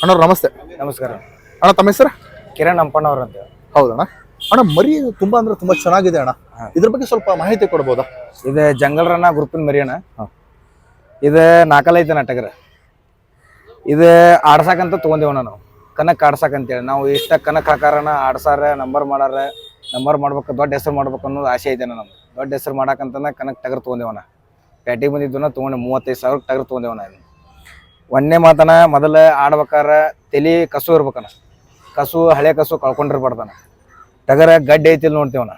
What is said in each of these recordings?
ಅಣ್ಣ ನಮಸ್ತೆ. ನಮಸ್ಕಾರ ಅಣ್ಣ ತಮ್ಮ ಹೆಸರು? ಕಿರಣ್ ಹಂಪಣ್ಣವ್ರ ಅಂತ. ಹೌದಣ್ಣ. ಅಣ್ಣ ಮರಿ ತುಂಬಾ ಅಂದ್ರೆ ತುಂಬಾ ಚೆನ್ನಾಗಿದೆ ಅಣ್ಣ, ಇದ್ರ ಬಗ್ಗೆ ಸ್ವಲ್ಪ ಮಾಹಿತಿ ಕೊಡ್ಬೋದಾ? ಇದು ಜಂಗಲ್ರನ್ನ ಗ್ರೂಪಿನ ಮರಿ ಅಣ್ಣ. ಇದು ನಾಲ್ಕಲ್ಲೈತೆ ಟಗರ. ಇದು ಆಡ್ಸಾಕಂತ ತೊಗೊಂಡೇವಣ್ಣ ನಾವು, ಕನಕ್ ಆಡ್ಸಾಕಂತೇಳಿ. ನಾವು ಇಷ್ಟ ಕನಕ್ ಹಾಕಾರನ ಆಡ್ಸಾರ ನಂಬರ್ ಮಾಡ್ಬೇಕು, ದೊಡ್ಡ ಹೆಸರು ಮಾಡ್ಬೇಕು ಅನ್ನೋದು ಆಸೆ ಐತೆ ನಮ್ಗೆ. ದೊಡ್ಡ ಹೆಸರು ಮಾಡಾಕಂತನ ಕನಕ್ ಟಗರ್ ತೊಗೊಂಡೇವಣ್ಣ. ಪ್ಯಾಟಿಗೆ ಬಂದಿದ್ದನ್ನ ತೊಗೊಂಡೆ 35,000 ಟಗರ್ ತೊಗೊಂಡೇವಣ್ಣ. ಒಂದೇ ಮಾತನ ಮೊದಲ ಆಡ್ಬೇಕಾರ ತಲಿ ಕಸು ಇರ್ಬೇಕಣ್ಣ. ಹಳೆ ಕಸು ಕಳ್ಕೊಂಡಿರ್ಬಾರ್ದಣ್ಣ. ಟಗರ ಗಡ್ಡಿ ಐತಿಲ್ ನೋಡ್ತೇವಣ್ಣ.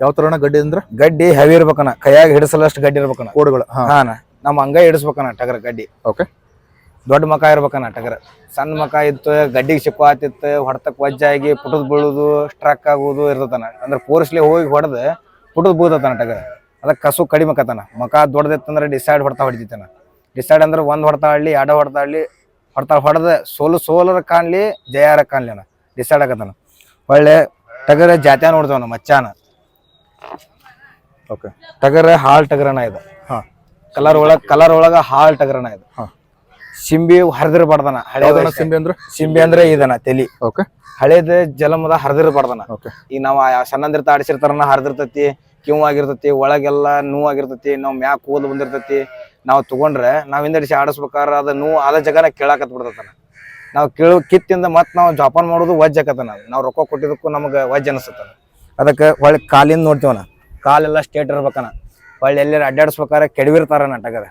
ಯಾವ ತರ ಗಡ್ಡಿ ಅಂದ್ರೆ? ಗಡ್ಡಿ ಹೆವಿ ಇರ್ಬೇಕಣ್ಣ, ಕೈಯಾಗ ಹಿಡಿಸಲಷ್ಟು ಗಡ್ಡಿ ಇರ್ಬೇಕಣ್ಣ. ಕೋಡುಗಳು ಹಾನ ನಮ್ಮ ಹಂಗ ಹಿಡಿಸ್ಬೇಕಣ್ಣ ಟಗರ ಗಡ್ಡಿ. ಓಕೆ. ದೊಡ್ಡ ಮಕ ಇರ್ಬೇಕಣ್ಣ ಟಗರ. ಸಣ್ಣ ಮಕ ಇತ್ತು, ಗಡ್ಡಿಗೆ ಸಿಕ್ಕು ಆತಿತ್ತು, ಹೊಡ್ತಕ್ ವಜ್ಜಾಗಿ ಪುಟದ್ ಬೀಳುದು, ಸ್ಟ್ರಕ್ ಆಗುವುದು ಇರ್ತತನ. ಅಂದ್ರೆ ಫೋರ್ಸ್ಲಿ ಹೋಗಿ ಹೊಡೆದು ಪುಟದ್ ಬೀಳ್ತತನ ಟಗರ. ಅದಕ್ಕೆ ಕಸು ಕಡಿಮೆ ಆಕತನ. ಮಕ ದೊಡ್ಡದಿತ್ತಂದ್ರೆ ಡಿಸೈಡ್ ಹೊಡಿತೈತನ. ಡಿಸೈಡ್ ಅಂದ್ರೆ ಒಂದ್ ಹೊಡ್ತಾ ಆಡ್ಲಿ, ಎರಡು ಹೊಡ್ತಾ ಆಡ್ಲಿ, ಹೊಡೆದ ಸೋಲರ ಕಾಣ್ಲಿ, ಜಯಾರ ಕಾಣ್ಲಿ ಅಣ್ಣ, ಡಿಸೈಡ್ ಆಗತನ. ಒಳ್ಳೆ ಟಗರ ಜಾತ್ಯ ನೋಡ್ತೇವಣ್ಣ, ಮಚ್ಚಾನ. ಓಕೆ. ಟಗರ ಹಾಲ್ ಟಗರನ ಇದು. ಕಲರ್ ಒಳಗ ಹಾಲ್ ಟಗರನ ಇದು. ಸಿಂಬಿ ಹರಿದಿರ್ಬಾರ್ದನ. ಹಳೆ ಸಿಂಬಿ ಅಂದ್ರೆ ಇದನ ತಲಿ. ಓಕೆ. ಹಳೇದ ಜಲಮದ ಹರಿದಿರ್ಬಾರ್ದನ. ಈಗ ನಾವು ಸಣ್ಣಂದಿರ್ತ ಆಡಿಸಿರ್ತಾರನ ಹರಿದಿರ್ತತಿ, ಕಿವ್ ಆಗಿರ್ತತಿ, ಒಳಗೆಲ್ಲ ನೋವು ಆಗಿರ್ತತಿ, ನಾವ್ ಮ್ಯಾಕ್ ಕೂದಲು ಬಂದಿರ್ತತಿ. ನಾವು ತಗೊಂಡ್ರೆ ನಾವ್ ಹಿಂದಡಿಸಿ ಆಡಿಸ್ಬೇಕಾರ ಅದ ನೋವು ಅದ ಜಗನ ಕೇಳಾಕತ್ ಬಿಡ್ತತನ. ನಾವು ಕಿತ್ತಿಂದ ಮತ್ ನಾವು ಜೋಪಾನ ಮಾಡೋದು ವಜ್ಜ ಆಕತನ. ನಾವು ರೊಕ್ಕ ಕೊಟ್ಟಿದ್ದಕ್ಕೂ ನಮ್ಗೆ ವಜ್ಜ ಅನಿಸ್ತನ. ಅದಕ್ಕೆ ಹೊಳ್ಳಿ ಕಾಲಿಂದ ನೋಡ್ತೀವನ, ಕಾಲೆಲ್ಲ ಸ್ಟೇಟ್ ಇರ್ಬೇಕನ. ಹೊಳ್ಳಿ ಎಲ್ಲಾರು ಅಡ್ಡಾಡಿಸ್ಬೇಕಾರ ಕೆಡವಿರ್ತಾರನ ಟಗರ.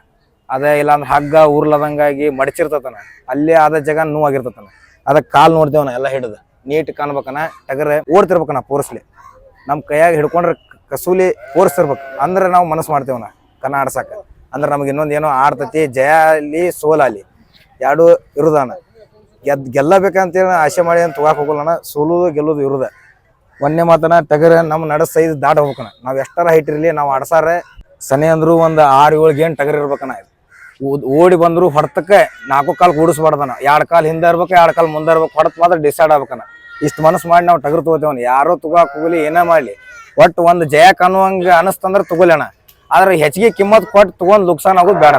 ಅದೇ ಇಲ್ಲಾಂದ್ರೆ ಹಗ್ಗ ಉರ್ಲದಂಗಾಗಿ ಮಡಚಿರ್ತತನ, ಅಲ್ಲಿ ಆದ ಜಗ ನೋವಾಗಿರ್ತತನ. ಅದಕ್ಕೆ ಕಾಲ್ ನೋಡ್ತೇವನ ಎಲ್ಲ ಹಿಡಿದು ನೀಟ್ ಕಾಣ್ಬೇಕನ. ಟಗರ ಓಡ್ತಿರ್ಬೇಕನ ಪೋರ್ಸ್ಲಿ. ನಮ್ ಕೈಯಾಗ ಹಿಡ್ಕೊಂಡ್ರೆ ಕಸೂಲಿ ಓಡಿಸ್ತಿರ್ಬೇಕು, ಅಂದ್ರೆ ನಾವು ಮನಸ್ಸು ಮಾಡ್ತೇವನ ಕನ್ನ ಆಡ್ಸಾಕ. ಅಂದ್ರೆ ನಮ್ಗೆ ಇನ್ನೊಂದು ಏನೋ ಆಡ್ತತಿ, ಜಯ ಅಲ್ಲಿ ಸೋಲಾಲಿ ಎರಡು ಇರುದಣ್ಣ. ಗೆಲ್ಲಬೇಕಂತೇಳಿ ಆಸೆ ಮಾಡಿ ಅಂತ ತಗೋಕ್ ಹೋಗಲ್ಲಣ್ಣ. ಸೋಲುದು ಗೆಲ್ಲುದು ಇರುದ. ಒಂದೇ ಮಾತನ ಟಗರ ನಮ್ಮ ನಡ ಸೈಜ್ ದಾಟ ಹೋಗ್ಬೇಕಣ್ಣ. ನಾವ್ ಎಷ್ಟರ ಹೈಟ್ ಇರ್ಲಿ, ನಾವು ಆಡ್ಸಾರ ಸನಿ ಅಂದ್ರು ಒಂದು 6-7 ಗೇಣ್ ಟಗರ್ ಇರ್ಬೇಕಣ್ಣ. ಓಡಿ ಬಂದ್ರು ಹೊಡ್ತಕ್ಕೆ 4 ಕಾಲ್ ಕೂಡಿಸ್ಬಾರ್ದನ. 2 ಕಾಲ್ ಹಿಂದೆ ಇರ್ಬೇಕು, 2 ಕಾಲ್ ಮುಂದೆ ಇರ್ಬೇಕು. ಹೊಡತ್ ಮಾತ್ರ ಡಿಸೈಡ್ ಆಗ್ಬೇಕಣ್ಣ. ಇಷ್ಟು ಮನಸ್ಸು ಮಾಡಿ ನಾವು ಟಗರ್ ತಗೋತೇವಣ್ಣ. ಯಾರೋ ತಗೋಕ್ ಹೋಗ್ಲಿ, ಏನೇ ಮಾಡ್ಲಿ, ಒಟ್ಟು ಒಂದು ಜಯ ಕಾಣುವಂಗ ಅನಸ್ತಂದ್ರೆ ತಗೊಳ್ಳೋಣ. ಆದ್ರೆ ಹೆಚ್ಚಿಗೆ ಕಿಮ್ಮತ್ ಕೊಟ್ಟು ತಗೊಂಡ್ ನುಕ್ಸಾನ್ ಆಗೋದು ಬೇಡ.